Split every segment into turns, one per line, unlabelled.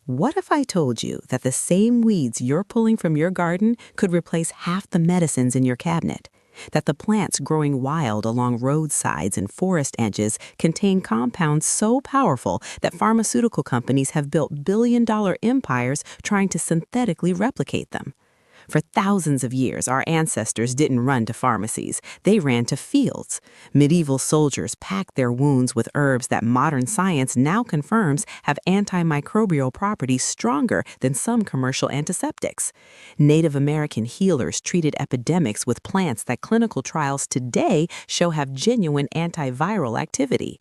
What if I told you that the same weeds you're pulling from your garden could replace half the medicines in your cabinet? That the plants growing wild along roadsides and forest edges contain compounds so powerful that pharmaceutical companies have built billion-dollar empires trying to synthetically replicate them? For thousands of years, our ancestors didn't run to pharmacies. They ran to fields. Medieval soldiers packed their wounds with herbs that modern science now confirms have antimicrobial properties stronger than some commercial antiseptics. Native American healers treated epidemics with plants that clinical trials today show have genuine antiviral activity.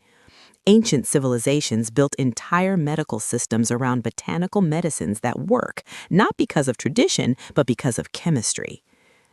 Ancient civilizations built entire medical systems around botanical medicines that work, not because of tradition, but because of chemistry.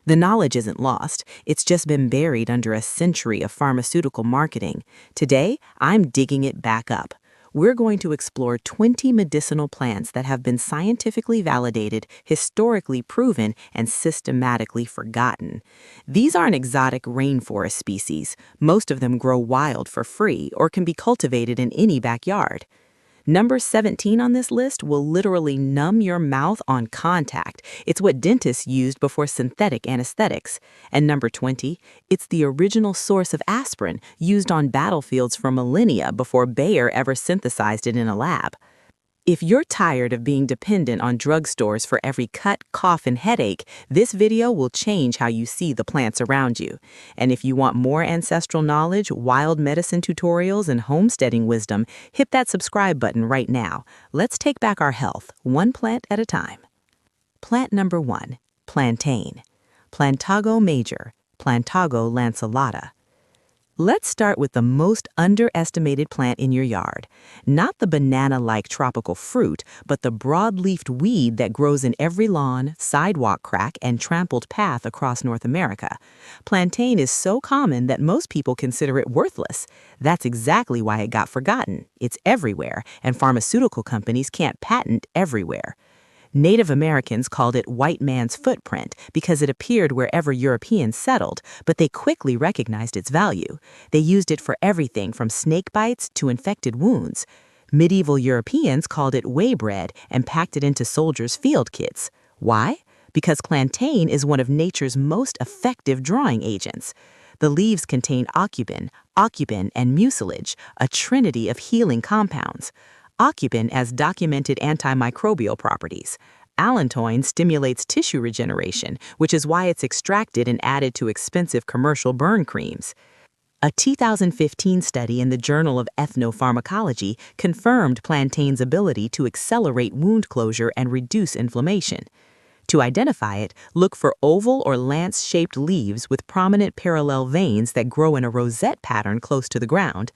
The knowledge isn't lost, it's just been buried under a century of pharmaceutical marketing. Today, I'm digging it back up. We're going to explore 20 medicinal plants that have been scientifically validated, historically proven, and systematically forgotten. These aren't exotic rainforest species. Most of them grow wild for free or can be cultivated in any backyard. Number 17 on this list will literally numb your mouth on contact. It's what dentists used before synthetic anesthetics. And number 20, it's the original source of aspirin used on battlefields for millennia before Bayer ever synthesized it in a lab. If you're tired of being dependent on drugstores for every cut, cough, and headache, this video will change how you see the plants around you. And if you want more ancestral knowledge, wild medicine tutorials, and homesteading wisdom, hit that subscribe button right now. Let's take back our health, one plant at a time. Plant number 1, plantain. Plantago major, Plantago lanceolata. Let's start with the most underestimated plant in your yard. Not the banana-like tropical fruit, but the broad-leafed weed that grows in every lawn, sidewalk crack, and trampled path across North America. Plantain is so common that most people consider it worthless. That's exactly why it got forgotten. It's everywhere, and pharmaceutical companies can't patent everywhere. Native Americans called it white man's footprint because it appeared wherever Europeans settled, but they quickly recognized its value. They used it for everything from snake bites to infected wounds. Medieval Europeans called it waybread and packed it into soldiers' field kits. Why? Because plantain is one of nature's most effective drawing agents. The leaves contain aucubin, and mucilage, a trinity of healing compounds. Aucubin has documented antimicrobial properties. Allantoin stimulates tissue regeneration, which is why it's extracted and added to expensive commercial burn creams. A 2015 study in the Journal of Ethnopharmacology confirmed plantain's ability to accelerate wound closure and reduce inflammation. To identify it, look for oval or lance-shaped leaves with prominent parallel veins that grow in a rosette pattern close to the ground.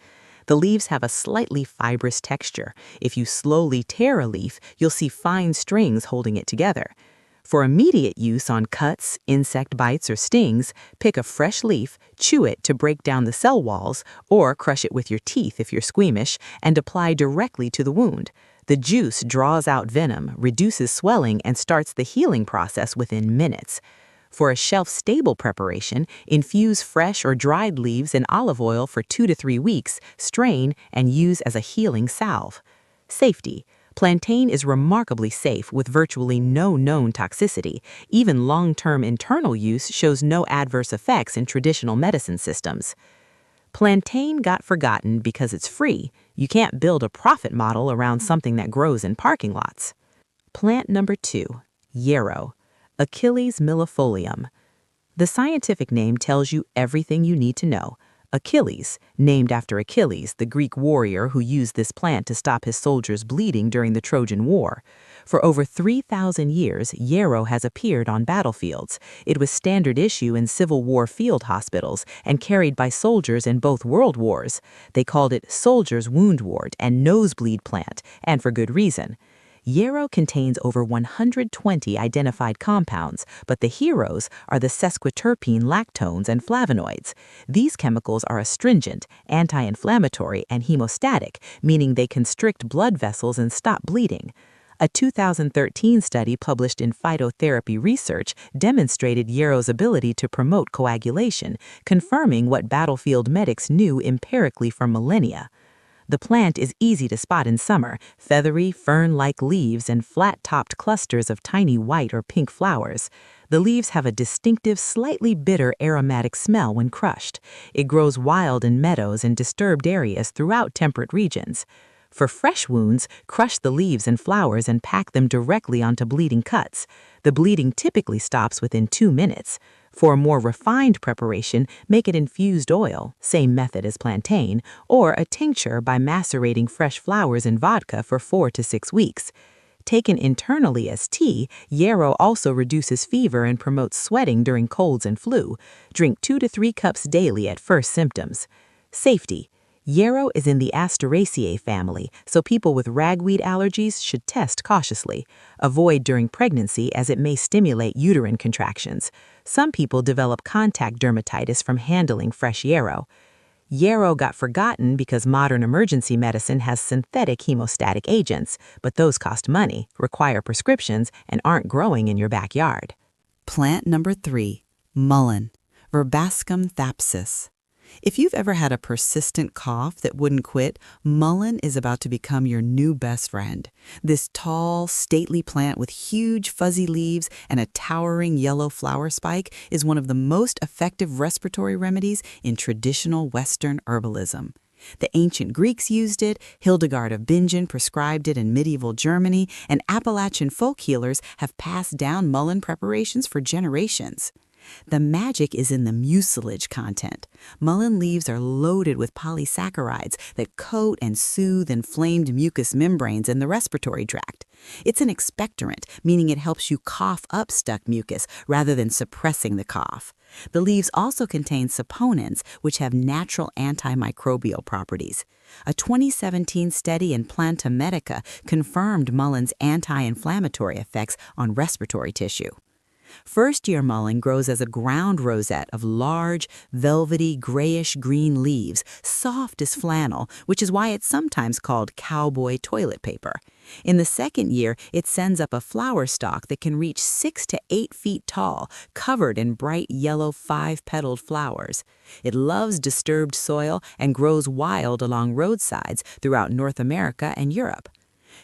The leaves have a slightly fibrous texture. If you slowly tear a leaf, you'll see fine strings holding it together. For immediate use on cuts, insect bites, or stings, pick a fresh leaf, chew it to break down the cell walls, or crush it with your teeth if you're squeamish, and apply directly to the wound. The juice draws out venom, reduces swelling, and starts the healing process within minutes. For a shelf-stable preparation, infuse fresh or dried leaves in olive oil for 2 to 3 weeks, strain, and use as a healing salve. Safety. Plantain is remarkably safe with virtually no known toxicity. Even long-term internal use shows no adverse effects in traditional medicine systems. Plantain got forgotten because it's free. You can't build a profit model around something that grows in parking lots. Plant number 2, yarrow. Achilles millefolium. The scientific name tells you everything you need to know. Achilles, named after Achilles, the Greek warrior who used this plant to stop his soldiers bleeding during the Trojan War. For over 3,000 years, yarrow has appeared on battlefields. It was standard issue in Civil War field hospitals and carried by soldiers in both world wars. They called it soldier's woundwort and nosebleed plant, and for good reason. Yarrow contains over 120 identified compounds, but the heroes are the sesquiterpene lactones and flavonoids. These chemicals are astringent, anti-inflammatory, and hemostatic, meaning they constrict blood vessels and stop bleeding. A 2013 study published in Phytotherapy Research demonstrated yarrow's ability to promote coagulation, confirming what battlefield medics knew empirically for millennia. The plant is easy to spot in summer, feathery, fern-like leaves and flat-topped clusters of tiny white or pink flowers. The leaves have a distinctive, slightly bitter aromatic smell when crushed. It grows wild in meadows and disturbed areas throughout temperate regions. For fresh wounds, crush the leaves and flowers and pack them directly onto bleeding cuts. The bleeding typically stops within 2 minutes. For a more refined preparation, make it infused oil, same method as plantain, or a tincture by macerating fresh flowers in vodka for 4 to 6 weeks. Taken internally as tea, yarrow also reduces fever and promotes sweating during colds and flu. Drink 2 to 3 cups daily at first symptoms. Safety. Yarrow is in the Asteraceae family, so people with ragweed allergies should test cautiously. Avoid during pregnancy as it may stimulate uterine contractions. Some people develop contact dermatitis from handling fresh yarrow. Yarrow got forgotten because modern emergency medicine has synthetic hemostatic agents, but those cost money, require prescriptions, and aren't growing in your backyard.
Plant number 3, mullein, Verbascum thapsus. If you've ever had a persistent cough that wouldn't quit, mullein is about to become your new best friend. This tall, stately plant with huge fuzzy leaves and a towering yellow flower spike is one of the most effective respiratory remedies in traditional Western herbalism. The ancient Greeks used it, Hildegard of Bingen prescribed it in medieval Germany, and Appalachian folk healers have passed down mullein preparations for generations. The magic is in the mucilage content. Mullein leaves are loaded with polysaccharides that coat and soothe inflamed mucous membranes in the respiratory tract. It's an expectorant, meaning it helps you cough up stuck mucus rather than suppressing the cough. The leaves also contain saponins, which have natural antimicrobial properties. A 2017 study in Planta Medica confirmed mullein's anti-inflammatory effects on respiratory tissue. First-year mullein grows as a ground rosette of large, velvety, grayish-green leaves, soft as flannel, which is why it's sometimes called cowboy toilet paper. In the second year, it sends up a flower stalk that can reach 6 to 8 feet tall, covered in bright yellow 5-petaled flowers. It loves disturbed soil and grows wild along roadsides throughout North America and Europe.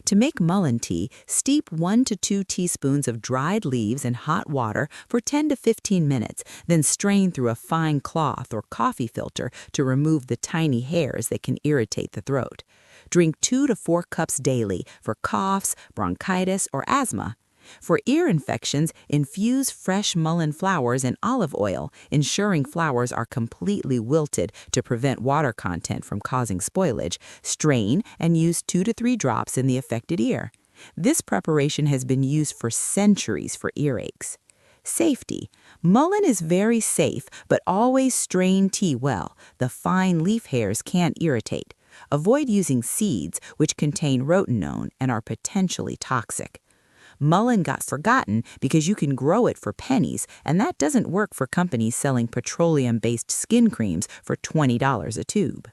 To make mullein tea, steep 1 to 2 teaspoons of dried leaves in hot water for 10 to 15 minutes, then strain through a fine cloth or coffee filter to remove the tiny hairs that can irritate the throat. Drink 2 to 4 cups daily for coughs, bronchitis, or asthma. For ear infections, infuse fresh mullein flowers in olive oil, ensuring flowers are completely wilted to prevent water content from causing spoilage. Strain and use 2 to 3 drops in the affected ear. This preparation has been used for centuries for earaches. Safety. Mullein is very safe, but always strain tea well. The fine leaf hairs can't irritate. Avoid using seeds, which contain rotenone and are potentially toxic. Mullein got forgotten because you can grow it for pennies, and that doesn't work for companies selling petroleum-based skin creams for $20 a tube.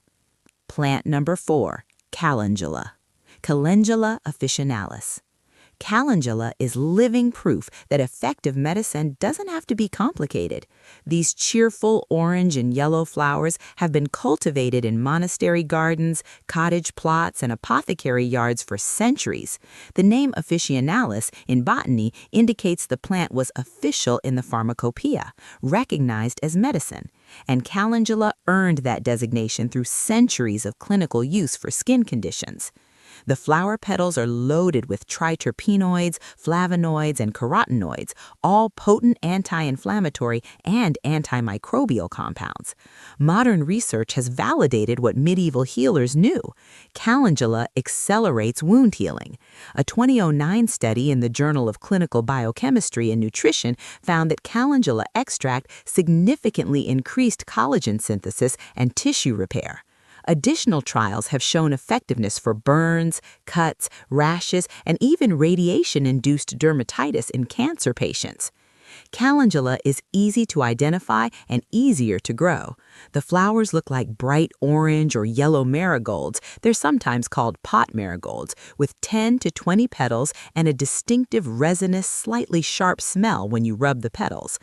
Plant number 4, calendula, Calendula officinalis. Calendula is living proof that effective medicine doesn't have to be complicated. These cheerful orange and yellow flowers have been cultivated in monastery gardens, cottage plots, and apothecary yards for centuries. The name officinalis in botany indicates the plant was official in the pharmacopoeia, recognized as medicine. And calendula earned that designation through centuries of clinical use for skin conditions. The flower petals are loaded with triterpenoids, flavonoids, and carotenoids, all potent anti-inflammatory and antimicrobial compounds. Modern research has validated what medieval healers knew. Calendula accelerates wound healing. A 2009 study in the Journal of Clinical Biochemistry and Nutrition found that calendula extract significantly increased collagen synthesis and tissue repair. Additional trials have shown effectiveness for burns, cuts, rashes, and even radiation-induced dermatitis in cancer patients. Calendula is easy to identify and easier to grow. The flowers look like bright orange or yellow marigolds. They're sometimes called pot marigolds, with 10 to 20 petals and a distinctive resinous, slightly sharp smell when you rub the petals.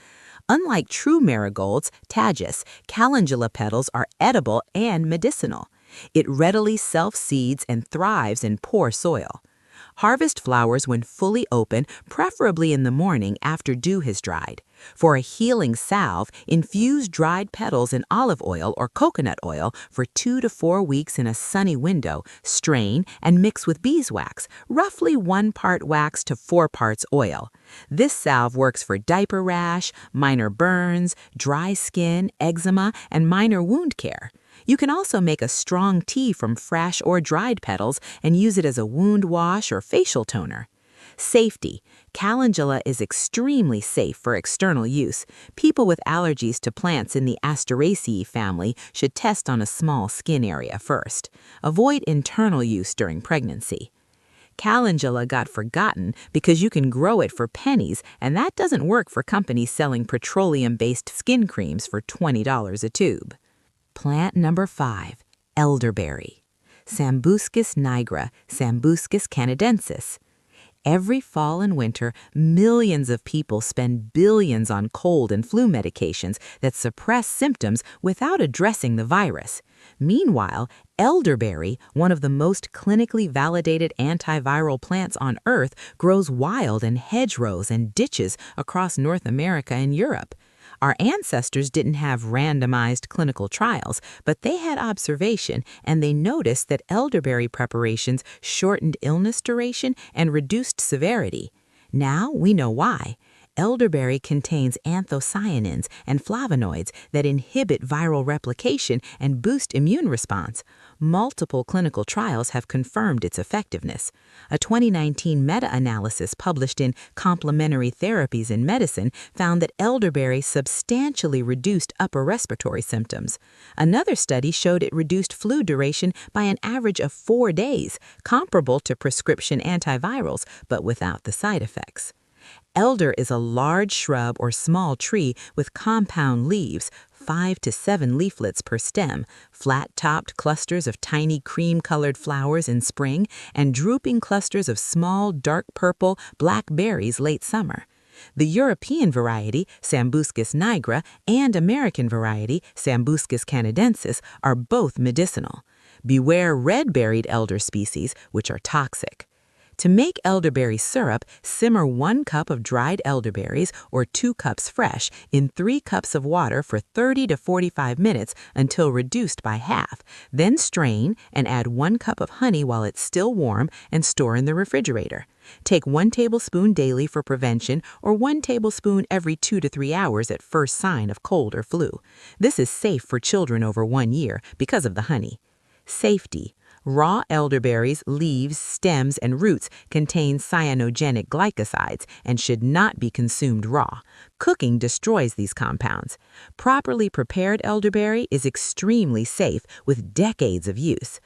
Unlike true marigolds, tagus, calendula petals are edible and medicinal.
It readily self-seeds and thrives in poor soil. Harvest flowers when fully open, preferably in the morning after dew has dried. For a healing salve, infuse dried petals in olive oil or coconut oil for 2 to 4 weeks in a sunny window, strain, and mix with beeswax, roughly 1 part wax to 4 parts oil. This salve works for diaper rash, minor burns, dry skin, eczema, and minor wound care. You can also make a strong tea from fresh or dried petals and use it as a wound wash or facial toner. Safety. Calendula is extremely safe for external use. People with allergies to plants in the Asteraceae family should test on a small skin area first. Avoid internal use during pregnancy. Calendula got forgotten because you can grow it for pennies, and that doesn't work for companies selling petroleum-based skin creams for $20 a tube. Plant number 5, elderberry. Sambucus nigra, Sambucus canadensis. Every fall and winter, millions of people spend billions on cold and flu medications that suppress symptoms without addressing the virus. Meanwhile, elderberry, one of the most clinically validated antiviral plants on Earth, grows wild in hedgerows and ditches across North America and Europe. Our ancestors didn't have randomized clinical trials, but they had observation, and they noticed that elderberry preparations shortened illness duration and reduced severity. Now we know why. Elderberry contains anthocyanins and flavonoids that inhibit viral replication and boost immune response. Multiple clinical trials have confirmed its effectiveness. A 2019 meta-analysis published in Complementary Therapies in Medicine found that elderberry substantially reduced upper respiratory symptoms. Another study showed it reduced flu duration by an average of 4 days, comparable to prescription antivirals, but without the side effects. Elder is a large shrub or small tree with compound leaves, 5 to 7 leaflets per stem, flat-topped clusters of tiny cream-colored flowers in spring, and drooping clusters of small, dark purple, black berries late summer. The European variety, Sambucus nigra, and American variety, Sambucus canadensis, are both medicinal. Beware red-berried elder species, which are toxic. To make elderberry syrup, simmer 1 cup of dried elderberries or 2 cups fresh in 3 cups of water for 30 to 45 minutes until reduced by half. Then strain and add 1 cup of honey while it's still warm and store in the refrigerator. Take 1 tablespoon daily for prevention or 1 tablespoon every 2 to 3 hours at first sign of cold or flu. This is safe for children over 1 year because of the honey. Safety. Raw elderberries, leaves, stems, and roots contain cyanogenic glycosides and should not be consumed raw. Cooking destroys these compounds. Properly prepared elderberry is extremely safe with decades of use.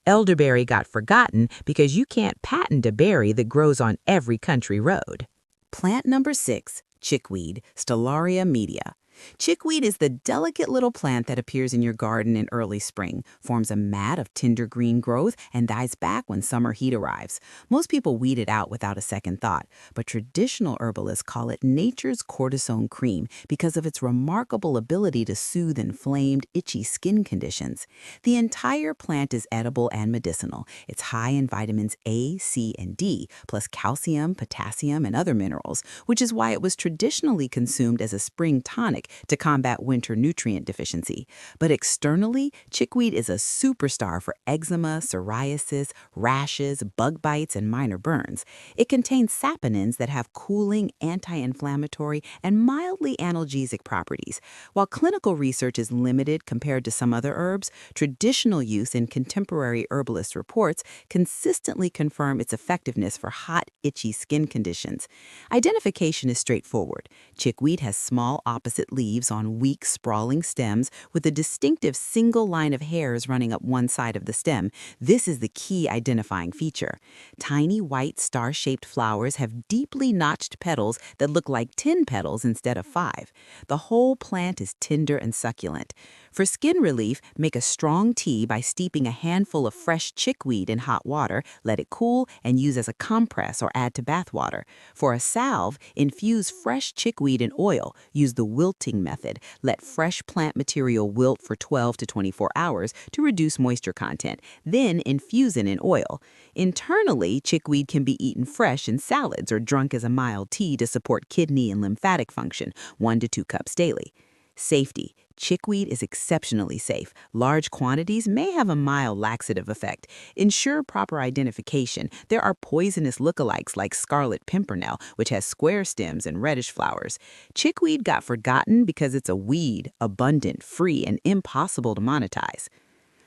Elderberry got forgotten because you can't patent a berry that grows on every country road. Plant number 6, chickweed, Stellaria media. Chickweed is the delicate little plant that appears in your garden in early spring, forms a mat of tender green growth, and dies back when summer heat arrives. Most people weed it out without a second thought, but traditional herbalists call it nature's cortisone cream because of its remarkable ability to soothe inflamed, itchy skin conditions. The entire plant is edible and medicinal. It's high in vitamins A, C, and D, plus calcium, potassium, and other minerals, which is why it was traditionally consumed as a spring tonic to combat winter nutrient deficiency. But externally, chickweed is a superstar for eczema, psoriasis, rashes, bug bites, and minor burns. It contains saponins that have cooling, anti-inflammatory, and mildly analgesic properties. While clinical research is limited compared to some other herbs, traditional use in contemporary herbalist reports consistently confirm its effectiveness for hot, itchy skin conditions. Identification is straightforward. Chickweed has small opposite leaves on weak, sprawling stems with a distinctive single line of hairs running up one side of the stem. This is the key identifying feature. Tiny white star-shaped flowers have deeply notched petals that look like 10 petals instead of 5. The whole plant is tender and succulent. For skin relief, make a strong tea by steeping a handful of fresh chickweed in hot water, let it cool, and use as a compress or add to bath water. For a salve, infuse fresh chickweed in oil. Use the wilting method. Let fresh plant material wilt for 12 to 24 hours to reduce moisture content. Then infuse it in oil. Internally, chickweed can be eaten fresh in salads or drunk as a mild tea to support kidney and lymphatic function, 1 to 2 cups daily. Safety. Chickweed is exceptionally safe. Large quantities may have a mild laxative effect. Ensure proper identification. There are poisonous lookalikes like scarlet pimpernel, which has square stems and reddish flowers. Chickweed got forgotten because it's a weed, abundant, free, and impossible to monetize.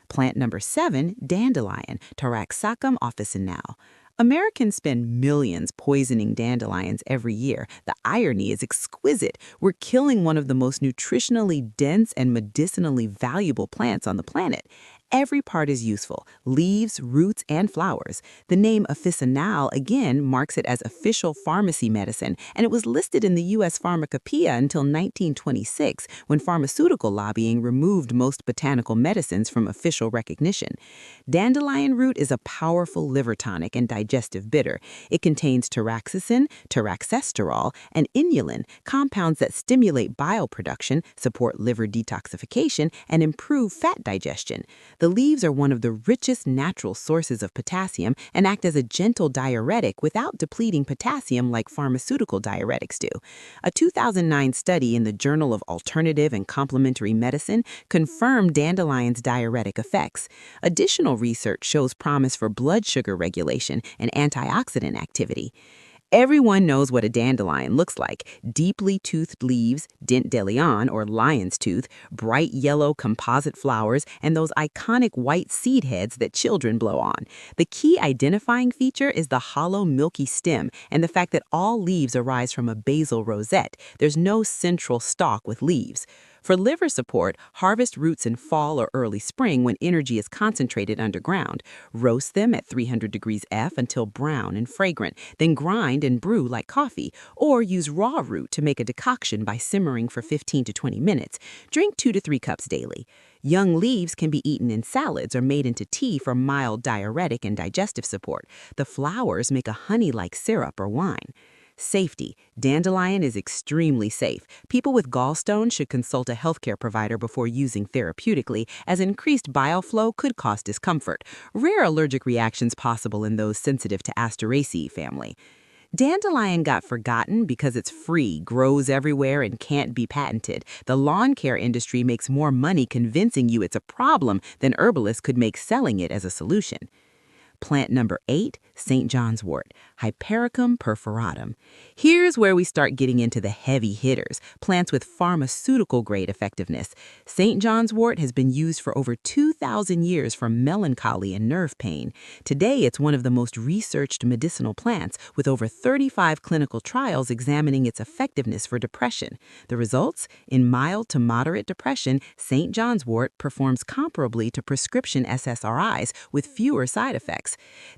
Plant number 7, dandelion, Taraxacum officinale. Americans spend millions poisoning dandelions every year. The irony is exquisite. We're killing one of the most nutritionally dense and medicinally valuable plants on the planet. Every part is useful: leaves, roots, and flowers. The name officinale again marks it as official pharmacy medicine, and it was listed in the U.S. Pharmacopoeia until 1926, when pharmaceutical lobbying removed most botanical medicines from official recognition. Dandelion root is a powerful liver tonic and digestive bitter. It contains taraxacin, taraxesterol, and inulin, compounds that stimulate bile production, support liver detoxification, and improve fat digestion. The leaves are one of the richest natural sources of potassium and act as a gentle diuretic without depleting potassium like pharmaceutical diuretics do. A 2009 study in the Journal of Alternative and Complementary Medicine confirmed dandelion's diuretic effects. Additional research shows promise for blood sugar regulation and antioxidant activity. Everyone knows what a dandelion looks like: deeply toothed leaves, dent de leon or lion's tooth, bright yellow composite flowers, and those iconic white seed heads that children blow on. The key identifying feature is the hollow, milky stem and the fact that all leaves arise from a basal rosette. There's no central stalk with leaves. For liver support, harvest roots in fall or early spring when energy is concentrated underground. Roast them at 300 degrees F until brown and fragrant, then grind and brew like coffee, or use raw root to make a decoction by simmering for 15 to 20 minutes. Drink 2 to 3 cups daily. Young leaves can be eaten in salads or made into tea for mild diuretic and digestive support. The flowers make a honey-like syrup or wine. Safety. Dandelion is extremely safe. People with gallstones should consult a healthcare provider before using therapeutically, as increased bile flow could cause discomfort. Rare allergic reactions possible in those sensitive to Asteraceae family. Dandelion got forgotten because it's free, grows everywhere, and can't be patented. The lawn care industry makes more money convincing you it's a problem than herbalists could make selling it as a solution. Plant number 8, St. John's wort, Hypericum perforatum. Here's where we start getting into the heavy hitters, plants with pharmaceutical-grade effectiveness. St. John's wort has been used for over 2,000 years for melancholy and nerve pain. Today, it's one of the most researched medicinal plants, with over 35 clinical trials examining its effectiveness for depression. The results? In mild to moderate depression, St. John's wort performs comparably to prescription SSRIs with fewer side effects.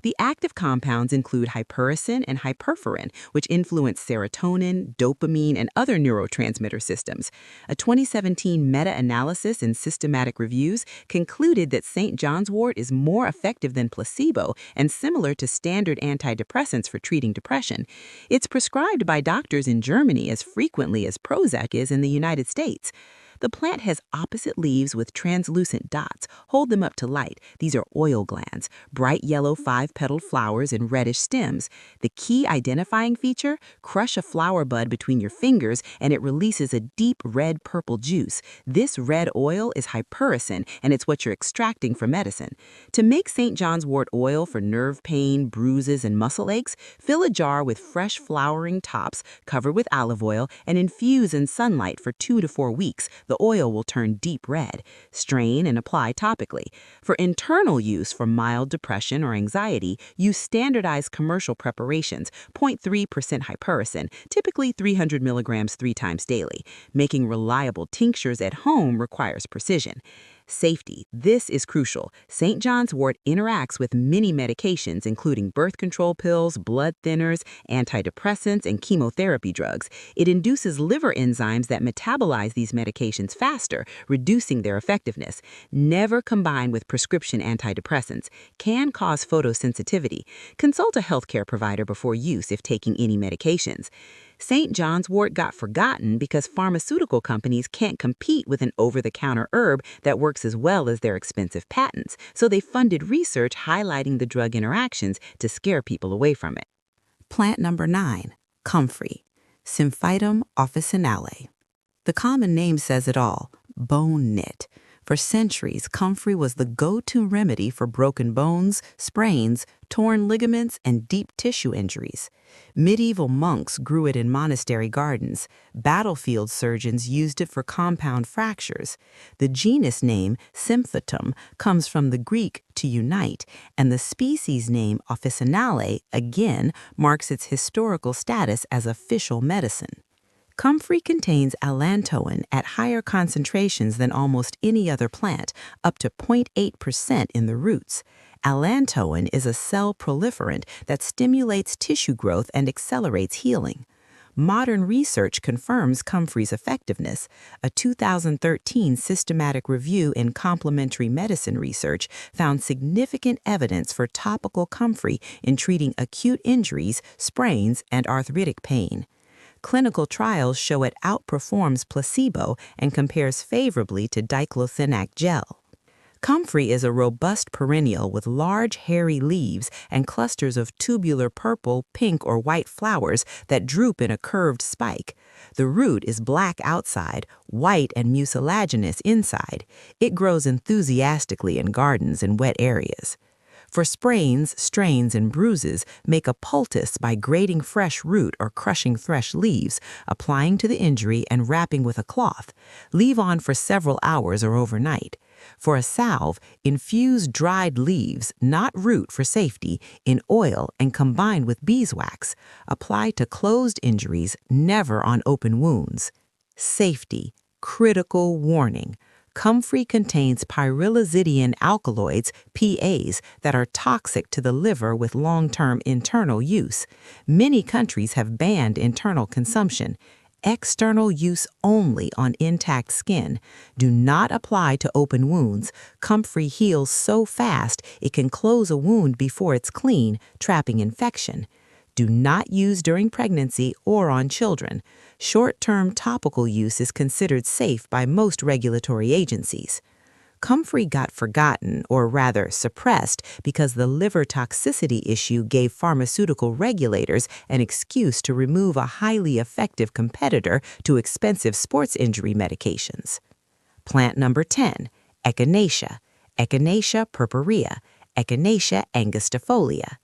The active compounds include hypericin and hyperforin, which influence serotonin, dopamine, and other neurotransmitter systems. A 2017 meta-analysis in Systematic Reviews concluded that St. John's wort is more effective than placebo and similar to standard antidepressants for treating depression. It's prescribed by doctors in Germany as frequently as Prozac is in the United States. The plant has opposite leaves with translucent dots. Hold them up to light. These are oil glands, bright yellow 5-petaled flowers and reddish stems. The key identifying feature? Crush a flower bud between your fingers and it releases a deep red-purple juice. This red oil is hypericin, and it's what you're extracting from medicine. To make St. John's wort oil for nerve pain, bruises, and muscle aches, fill a jar with fresh flowering tops, cover with olive oil, and infuse in sunlight for 2 to 4 weeks. The oil will turn deep red. Strain and apply topically. For internal use for mild depression or anxiety, use standardized commercial preparations, 0.3% hypericin, typically 300 milligrams 3 times daily. Making reliable tinctures at home requires precision. Safety. This is crucial. St. John's wort interacts with many medications, including birth control pills, blood thinners, antidepressants, and chemotherapy drugs. It induces liver enzymes that metabolize these medications faster, reducing their effectiveness. Never combine with prescription antidepressants. Can cause photosensitivity. Consult a healthcare provider before use if taking any medications. St. John's wort got forgotten because pharmaceutical companies can't compete with an over-the-counter herb that works as well as their expensive patents, so they funded research highlighting the drug interactions to scare people away from it.
Plant number 9, comfrey, Symphytum officinale. The common name says it all, bone knit. For centuries, comfrey was the go-to remedy for broken bones, sprains, torn ligaments, and deep tissue injuries. Medieval monks grew it in monastery gardens. Battlefield surgeons used it for compound fractures. The genus name, Symphytum, comes from the Greek to unite, and the species name officinale, again, marks its historical status as official medicine. Comfrey contains allantoin at higher concentrations than almost any other plant, up to 0.8% in the roots. Allantoin is a cell proliferant that stimulates tissue growth and accelerates healing. Modern research confirms comfrey's effectiveness. A 2013 systematic review in complementary medicine research found significant evidence for topical comfrey in treating acute injuries, sprains, and arthritic pain. Clinical trials show it outperforms placebo and compares favorably to diclofenac gel. Comfrey is a robust perennial with large, hairy leaves and clusters of tubular purple, pink, or white flowers that droop in a curved spike. The root is black outside, white and mucilaginous inside. It grows enthusiastically in gardens and wet areas. For sprains, strains, and bruises, make a poultice by grating fresh root or crushing fresh leaves, applying to the injury and wrapping with a cloth. Leave on for several hours or overnight. For a salve, infuse dried leaves, not root for safety, in oil and combine with beeswax. Apply to closed injuries, never on open wounds. Safety. Critical warning. Comfrey contains pyrrolizidian alkaloids, PAs, that are toxic to the liver with long-term internal use. Many countries have banned internal consumption. External use only on intact skin. Do not apply to open wounds. Comfrey heals so fast it can close a wound before it's clean, trapping infection. Do not use during pregnancy or on children. Short-term topical use is considered safe by most regulatory agencies. Comfrey got forgotten, or rather suppressed, because the liver toxicity issue gave pharmaceutical regulators an excuse to remove a highly effective competitor to expensive sports injury medications. Plant number 10, Echinacea, Echinacea purpurea, Echinacea angustifolia.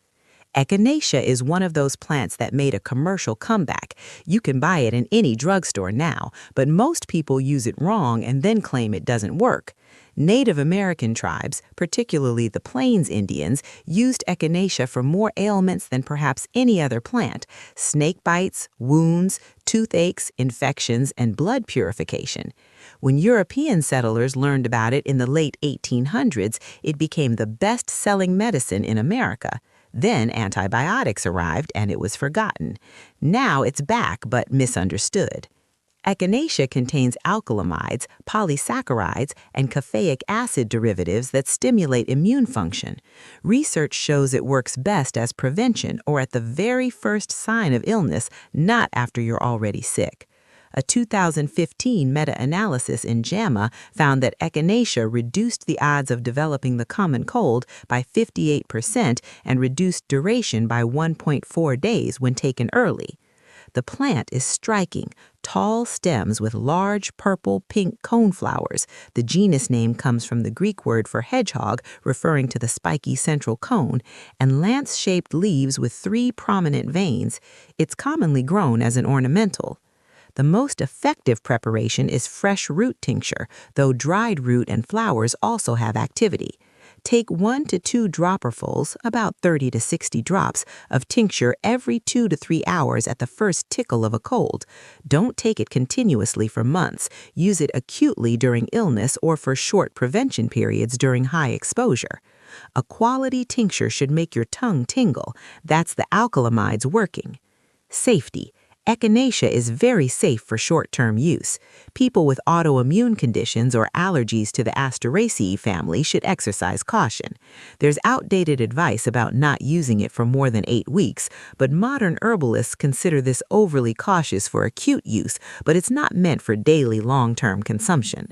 Echinacea is one of those plants that made a commercial comeback. You can buy it in any drugstore now, but most people use it wrong and then claim it doesn't work. Native American tribes, particularly the Plains Indians, used Echinacea for more ailments than perhaps any other plant: snake bites, wounds, toothaches, infections, and blood purification. When European settlers learned about it in the late 1800s, it became the best-selling medicine in America. Then antibiotics arrived and it was forgotten. Now it's back but misunderstood. Echinacea contains alkylamides, polysaccharides, and caffeic acid derivatives that stimulate immune function. Research shows it works best as prevention or at the very first sign of illness, not after you're already sick. A 2015 meta-analysis in JAMA found that Echinacea reduced the odds of developing the common cold by 58% and reduced duration by 1.4 days when taken early. The plant is striking, tall stems with large purple-pink coneflowers. The genus name comes from the Greek word for hedgehog, referring to the spiky central cone, and lance-shaped leaves with 3 prominent veins. It's commonly grown as an ornamental. The most effective preparation is fresh root tincture, though dried root and flowers also have activity.
Take 1 to 2 dropperfuls, about 30 to 60 drops, of tincture every 2 to 3 hours at the first tickle of a cold. Don't take it continuously for months. Use it acutely during illness or for short prevention periods during high exposure. A quality tincture should make your tongue tingle. That's the alkylamides working. Safety. Echinacea is very safe for short-term use. People with autoimmune conditions or allergies to the Asteraceae family should exercise caution. There's outdated advice about not using it for more than 8 weeks, but modern herbalists consider this overly cautious for acute use, but it's not meant for daily long-term consumption.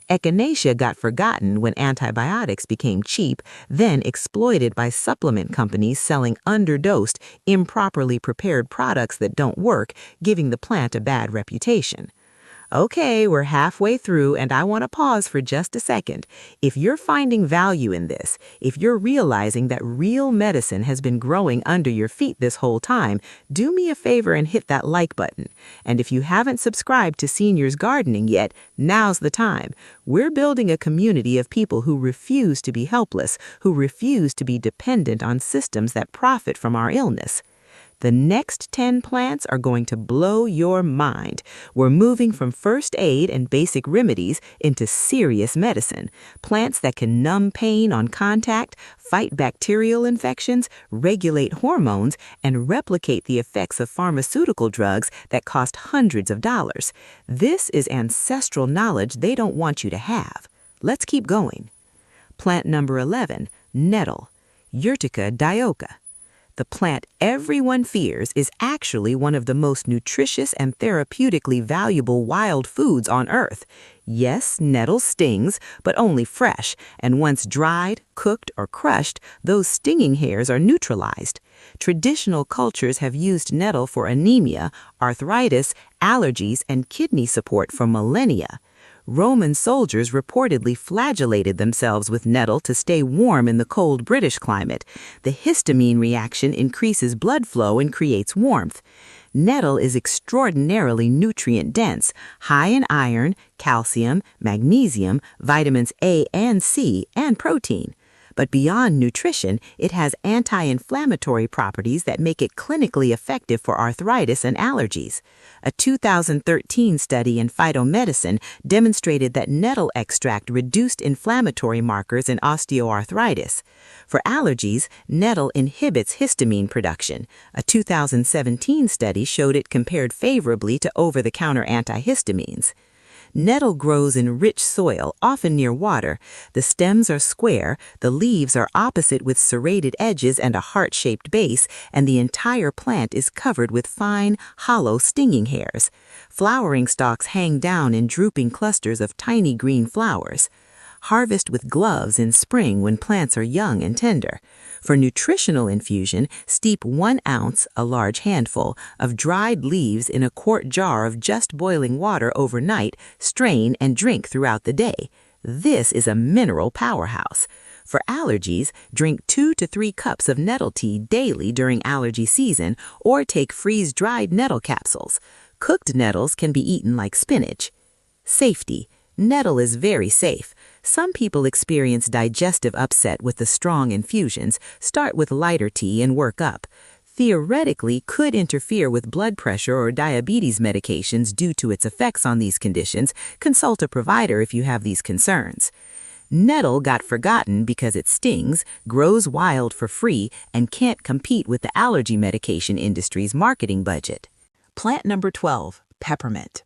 Echinacea got forgotten when antibiotics became cheap, then exploited by supplement companies selling underdosed, improperly prepared products that don't work, giving the plant a bad reputation. Okay, we're halfway through, and I want to pause for just a second. If you're finding value in this, if you're realizing that real medicine has been growing under your feet this whole time, do me a favor and hit that like button. And if you haven't subscribed to Seniors Gardening yet, now's the time. We're building a community of people who refuse to be helpless, who refuse to be dependent on systems that profit from our illness. The next 10 plants are going to blow your mind. We're moving from first aid and basic remedies into serious medicine. Plants that can numb pain on contact, fight bacterial infections, regulate hormones, and replicate the effects of pharmaceutical drugs that cost hundreds of dollars. This is ancestral knowledge they don't want you to have. Let's keep going. Plant number 11, nettle, Urtica dioica. The plant everyone fears is actually one of the most nutritious and therapeutically valuable wild foods on Earth. Yes, nettle stings, but only fresh, and once dried, cooked, or crushed, those stinging hairs are neutralized. Traditional cultures have used nettle for anemia, arthritis, allergies, and kidney support for millennia. Roman soldiers reportedly flagellated themselves with nettle to stay warm in the cold British climate. The histamine reaction increases blood flow and creates warmth. Nettle is extraordinarily nutrient-dense, high in iron, calcium, magnesium, vitamins A and C, and protein. But beyond nutrition, it has anti-inflammatory properties that make it clinically effective for arthritis and allergies. A 2013 study in phytomedicine demonstrated that nettle extract reduced inflammatory markers in osteoarthritis. For allergies, nettle inhibits histamine production. A 2017 study showed it compared favorably to over-the-counter antihistamines. Nettle grows in rich soil, often near water. The stems are square, the leaves are opposite with serrated edges and a heart-shaped base, and the entire plant is covered with fine, hollow stinging hairs. Flowering stalks hang down in drooping clusters of tiny green flowers. Harvest with gloves in spring when plants are young and tender. For nutritional infusion, steep 1 ounce, a large handful, of dried leaves in a quart jar of just boiling water overnight, strain and drink throughout the day. This is a mineral powerhouse. For allergies, drink 2 to 3 cups of nettle tea daily during allergy season or take freeze-dried nettle capsules. Cooked nettles can be eaten like spinach. Safety. Nettle is very safe. Some people experience digestive upset with the strong infusions. Start with lighter tea and work up. Theoretically, could interfere with blood pressure or diabetes medications due to its effects on these conditions. Consult a provider if you have these concerns. Nettle got forgotten because it stings, grows wild for free, and can't compete with the allergy medication industry's marketing budget.
Plant number 12, peppermint.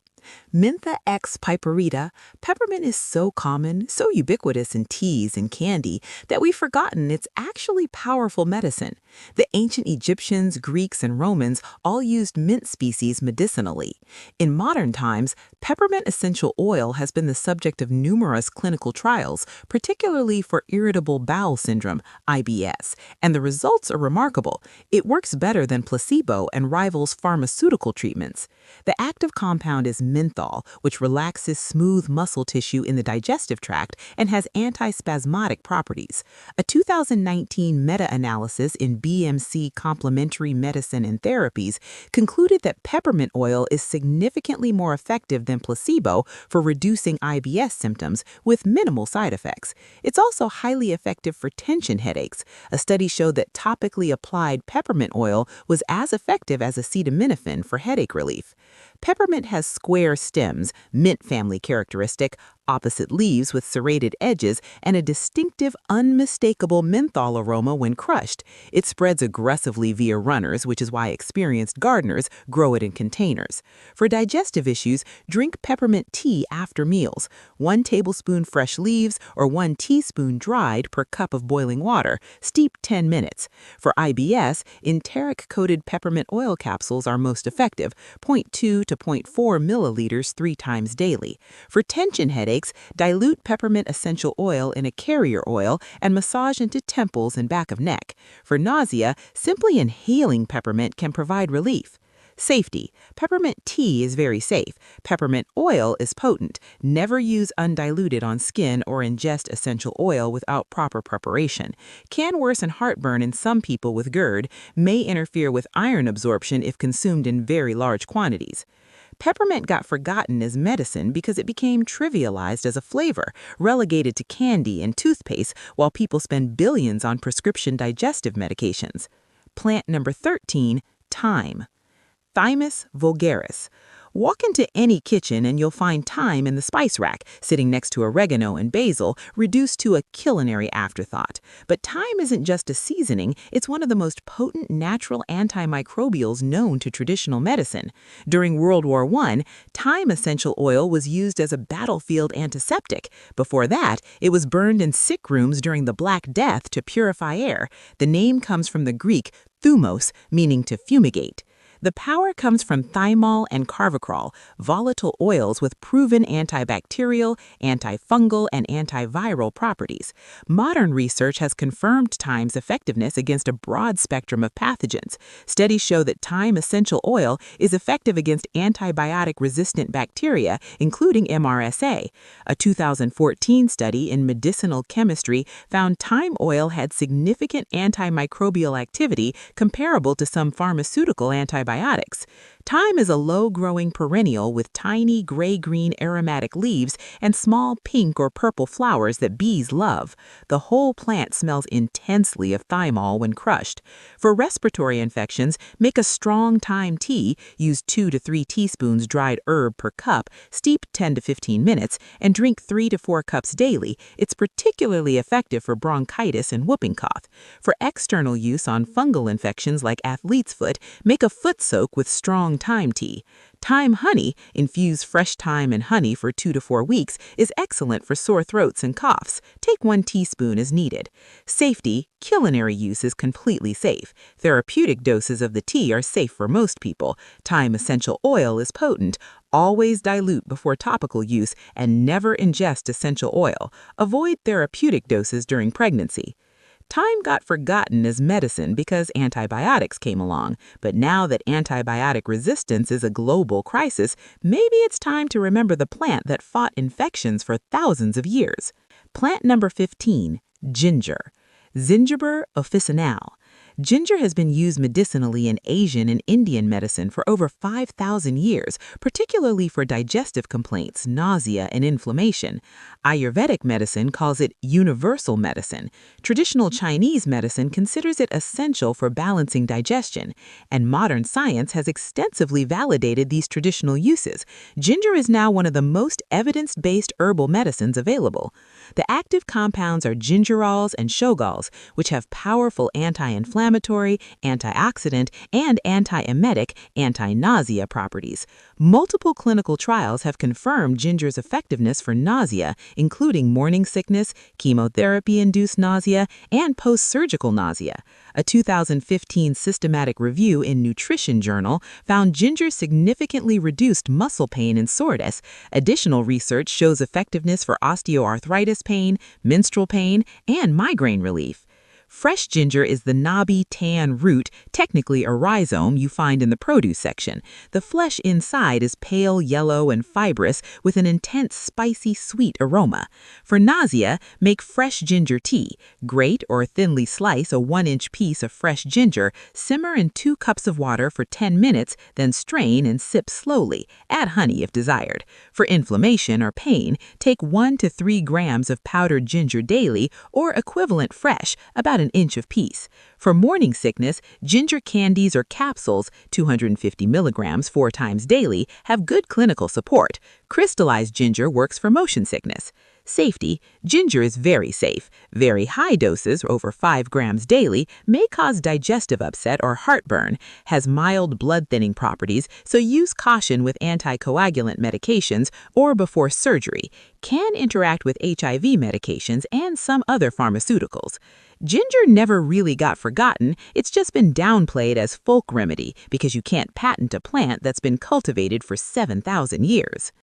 Mentha X piperita, peppermint is so common, so ubiquitous in teas and candy, that we've forgotten it's actually powerful medicine. The ancient Egyptians, Greeks, and Romans all used mint species medicinally. In modern times, peppermint essential oil has been the subject of numerous clinical trials, particularly for irritable bowel syndrome, IBS, and the results are remarkable. It works better than placebo and rivals pharmaceutical treatments. The active compound is
menthol, which relaxes smooth muscle tissue in the digestive tract and has antispasmodic properties. A 2019 meta-analysis in BMC Complementary Medicine and Therapies concluded that peppermint oil is significantly more effective than placebo for reducing IBS symptoms with minimal side effects. It's also highly effective for tension headaches. A study showed that topically applied peppermint oil was as effective as acetaminophen for headache relief. Peppermint has square stems, mint family characteristic, opposite leaves with serrated edges, and a distinctive, unmistakable menthol aroma when crushed. It spreads aggressively via runners, which is why experienced gardeners grow it in containers. For digestive issues, drink peppermint tea after meals. 1 tablespoon fresh leaves or 1 teaspoon dried per cup of boiling water. Steep 10 minutes. For IBS, enteric-coated peppermint oil capsules are most effective, 0.2 to 0.4 milliliters 3 times daily. For tension headaches, dilute peppermint essential oil in a carrier oil and massage into temples and back of neck. For nausea, simply inhaling peppermint can provide relief. Safety. Peppermint tea is very safe. Peppermint oil is potent. Never use undiluted on skin or ingest essential oil without proper preparation. Can worsen heartburn in some people with GERD, may interfere with iron absorption if consumed in very large quantities. Peppermint got forgotten as medicine because it became trivialized as a flavor, relegated to candy and toothpaste while people spend billions on prescription digestive medications. Plant number 13, thyme. Thymus vulgaris. Walk into any kitchen and you'll find thyme in the spice rack, sitting next to oregano and basil, reduced to a culinary afterthought. But thyme isn't just a seasoning, it's one of the most potent natural antimicrobials known to traditional medicine. During World War I, thyme essential oil was used as a battlefield antiseptic. Before that, it was burned in sick rooms during the Black Death to purify air. The name comes from the Greek thumos, meaning to fumigate. The power comes from thymol and carvacrol, volatile oils with proven antibacterial, antifungal, and antiviral properties. Modern research has confirmed thyme's effectiveness against a broad spectrum of pathogens. Studies show that thyme essential oil is effective against antibiotic-resistant bacteria, including MRSA. A 2014 study in Medicinal Chemistry found thyme oil had significant antimicrobial activity comparable to some pharmaceutical antibiotics. Thyme is a low-growing perennial with tiny gray-green aromatic leaves and small pink or purple flowers that bees love. The whole plant smells intensely of thymol when crushed. For respiratory infections, make a strong thyme tea, use 2 to 3 teaspoons dried herb per cup, steep 10 to 15 minutes, and drink 3 to 4 cups daily. It's particularly effective for bronchitis and whooping cough. For external use on fungal infections like athlete's foot, make a foot soak with strong thyme tea. Thyme honey, infuse fresh thyme and honey for 2 to 4 weeks, is excellent for sore throats and coughs. Take 1 teaspoon as needed. Safety, culinary use is completely safe. Therapeutic doses of the tea are safe for most people. Thyme essential oil is potent. Always dilute before topical use and never ingest essential oil. Avoid therapeutic doses during pregnancy. Thyme got forgotten as medicine because antibiotics came along, but now that antibiotic resistance is a global crisis, maybe it's time to remember the plant that fought infections for thousands of years. Plant number 15, ginger. Zingiber officinale. Ginger has been used medicinally in Asian and Indian medicine for over 5,000 years, particularly for digestive complaints, nausea, and inflammation. Ayurvedic medicine calls it universal medicine. Traditional Chinese medicine considers it essential for balancing digestion, and modern science has extensively validated these traditional uses. Ginger is now one of the most evidence-based herbal medicines available. The active compounds are gingerols and shogols, which have powerful anti-inflammatory, antioxidant, and antiemetic, anti-nausea properties. Multiple clinical trials have confirmed ginger's effectiveness for nausea, including morning sickness, chemotherapy-induced nausea, and post-surgical nausea. A 2015 systematic review in Nutrition Journal found ginger significantly reduced muscle pain and soreness. Additional research shows effectiveness for osteoarthritis pain, menstrual pain, and migraine relief.
Fresh ginger is the knobby, tan root, technically a rhizome, you find in the produce section. The flesh inside is pale yellow and fibrous with an intense spicy sweet aroma. For nausea, make fresh ginger tea. Grate or thinly slice a 1-inch piece of fresh ginger, simmer in 2 cups of water for 10 minutes, then strain and sip slowly. Add honey if desired. For inflammation or pain, take 1 to 3 grams of powdered ginger daily or equivalent fresh, about an inch of piece. For morning sickness, ginger candies or capsules, 250 milligrams 4 times daily, have good clinical support. Crystallized ginger works for motion sickness. Safety: ginger is very safe. Very high doses, over 5 grams daily, may cause digestive upset or heartburn, has mild blood-thinning properties, so use caution with anticoagulant medications or before surgery, can interact with HIV medications and some other pharmaceuticals. Ginger never really got forgotten, it's just been downplayed as folk remedy because you can't patent a plant that's been cultivated for 7,000 years.